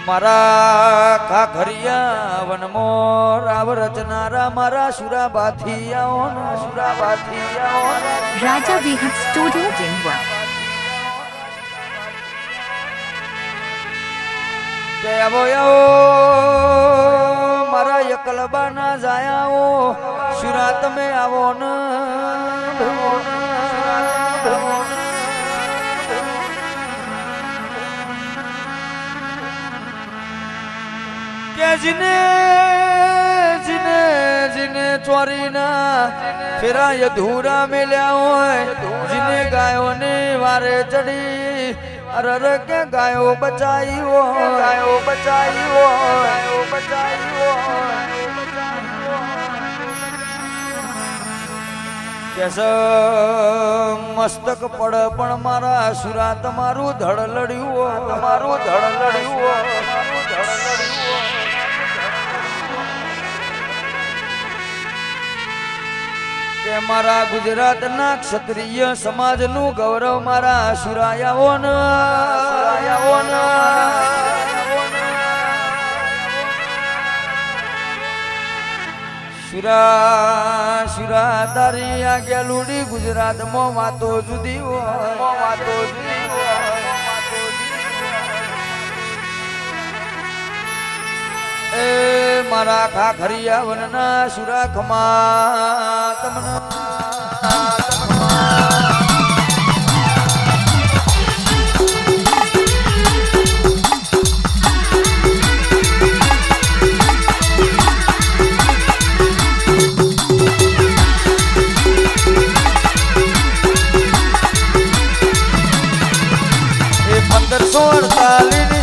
મારા ખાખરિયા વનમો રાવ રચનારા મારા સુરાબાથી આવો Raja Vihat Studio Dingwa. આવો મારા યકલબા ના જાયાઓ સુરા તમે આવો ને કે જીને જીને જીને ચોરીના ફેરા અધૂરા મેલ્યા હોય જીને ગાયોને વારે ચડી અરર કે ગાયો બચાઈ કેસ મસ્તક પડ પણ મારા સુરા તમારું ધડ લડ્યું કે મારા ગુજરાતના ક્ષત્રિય સમાજનું ગૌરવ મારા સુરાયાઓ સુરા તારી આ ગેલુડી ગુજરાતમાં વાતો જુદી એ મારા ખાખરિયા વનના સુરા ખમા તમને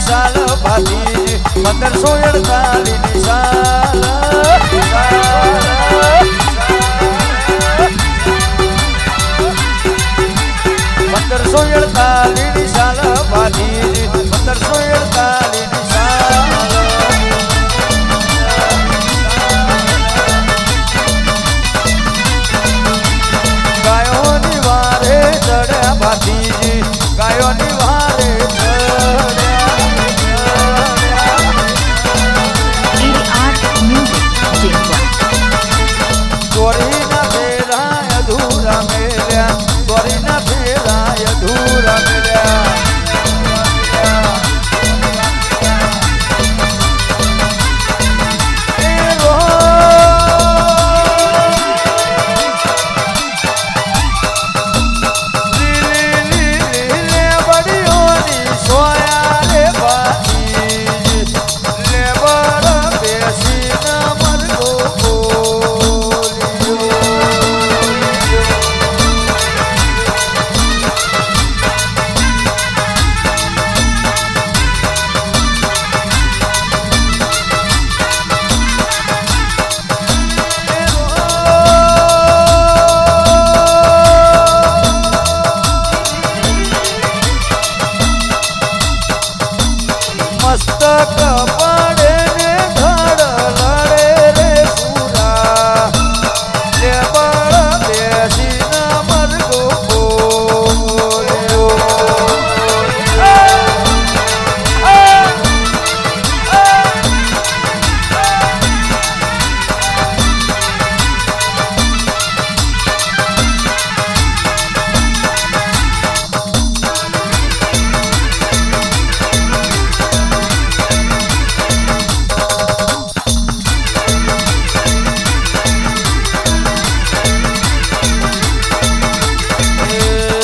સાલ ભાતી 1548 સાલ 1548 સાલ ભાતી 1548 સાલ ગાયોની વારે ચડ્યા ભાતીજી ગાયોની વારે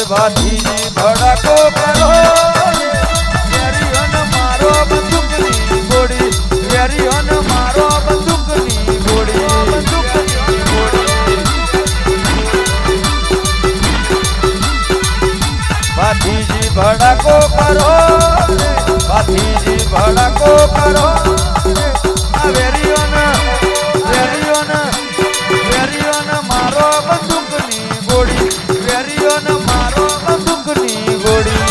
ભાતીજી ભડાકો કરો વેરીઓન મારો બંદૂકની ગોળી વેરીઓન મારો બંદૂકની ગોળી ભાતીજી ભડાકો કરો ભાતીજી ભડાકો કરો આ વેરીઓન મારો બંદૂકની ગોળી વેરીઓન મારો બંદૂકની ગોળી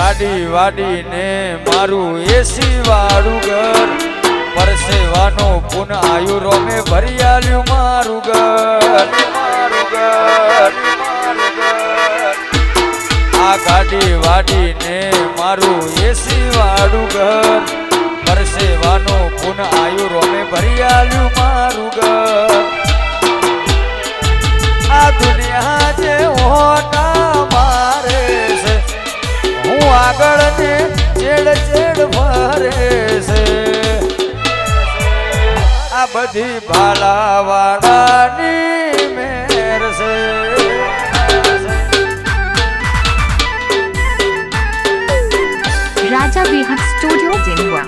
ગાડી વાડીને મારું એસી વાળું ઘર પરસેવાનો પુન આયુ રોમે ભરી આલ્યું મારું ઘર મારું ઘર મારું ઘર આ ગાડી વાડીને મારું એસી વાળું ઘર પરસેવાનો પુન આયુ રોમે ભરી આલ્યું મારું ઘર આ દુનિયા જે હોટા મારે છે હું આગળ ને ચેડ ચેડ ફરે છે આ બધી ભાલાવાડાની મેર છે Raja Vihat Studio Jinwa.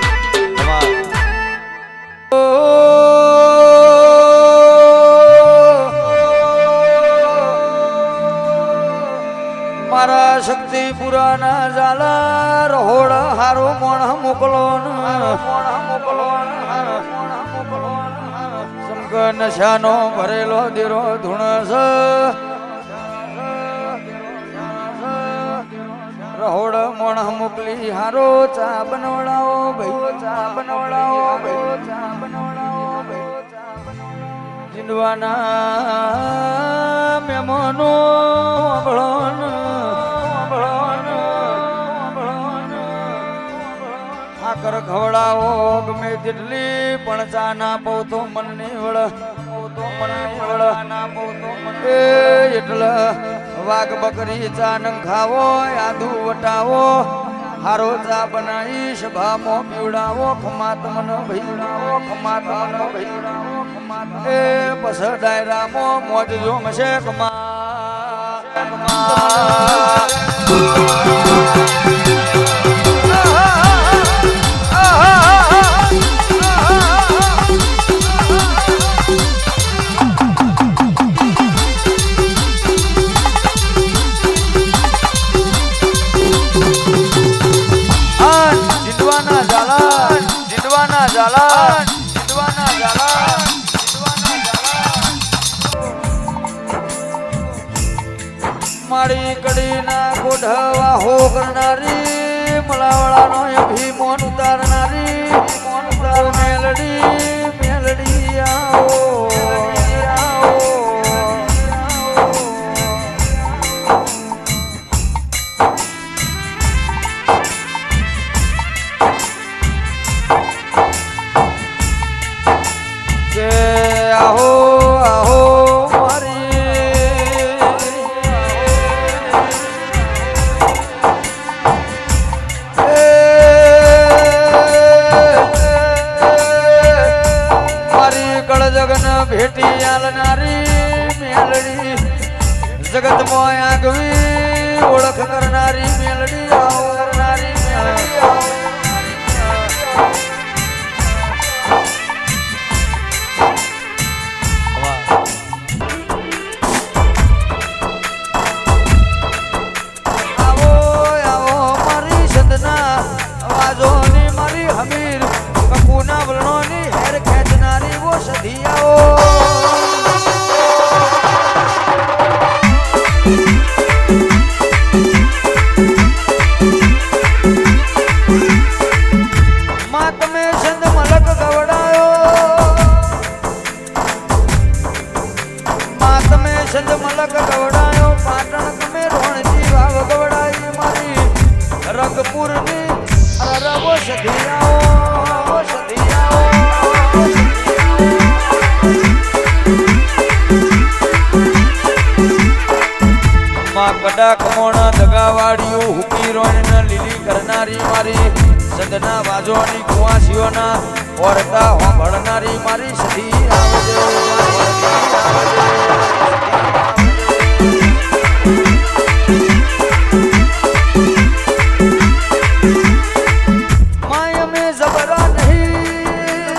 મારા શક્તિ પુરાના ઝાલા રહોડ હારો મોણ મોકલો સમક નશાનો ભરેલો દીરો ધૂણસ રહોડ મોણ મોકલી હારો ચા બનાવડાવો ભાઈ ચા બનાવડાવો ભાઈ ચા બનાવડાવો ભાઈ જીંદવાના મહેમાનો આકર ખવડાવો ગમે તેટલી પણ ચા ના પૌ તો મનની વળ એ એટલે વાઘ બકરી ચા નંગ ખાવો આદુ વટાવો હારો ચા બનાવી સભામાં પીવડાવો ખમાત મન ભીવડાવો ખમાત મન ભીવડાવો ખમાત એ પસ ડાયરામાં મોજ જો મશે કમા મારી કડીના ગોઢવા હો કરનારી મલાવડાનો અભિમોન ઉતારનારી મેલડી મેલડી આવો કે આહો આહો જગન ભેટી આલનારી મેલડી જગત મોય આગવી ઓળખ કરનારી મેલડી આવો કરનારી મેલડી આવો આવો મારી સંતના અવાજોની મારી હમીર કંકુના વલણોની હેર ખેંચનારી વો સધિયાઓ માં તમે સંત મલક ગવડાયો માં તમે સંત મલક ગવડાયો પાટણ તમે રોણજી વાવ ગવડાઈ મારી રંગપુરની અરવો સધિયાઓ સધિયાઓ માં કડા કમોણા દગાવાડીઓ હુકી રોણના લીલી કરનારી મારી સંતના વાજોની કુવાસીઓના ઓરતા હોંભળનારી મારી સધી આવજે માય મે જબરા નહીં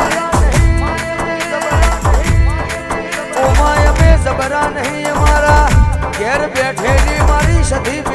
ઓ માય મે જબરા નહીં અમારા ઘેર બેઠેલી મારી સધી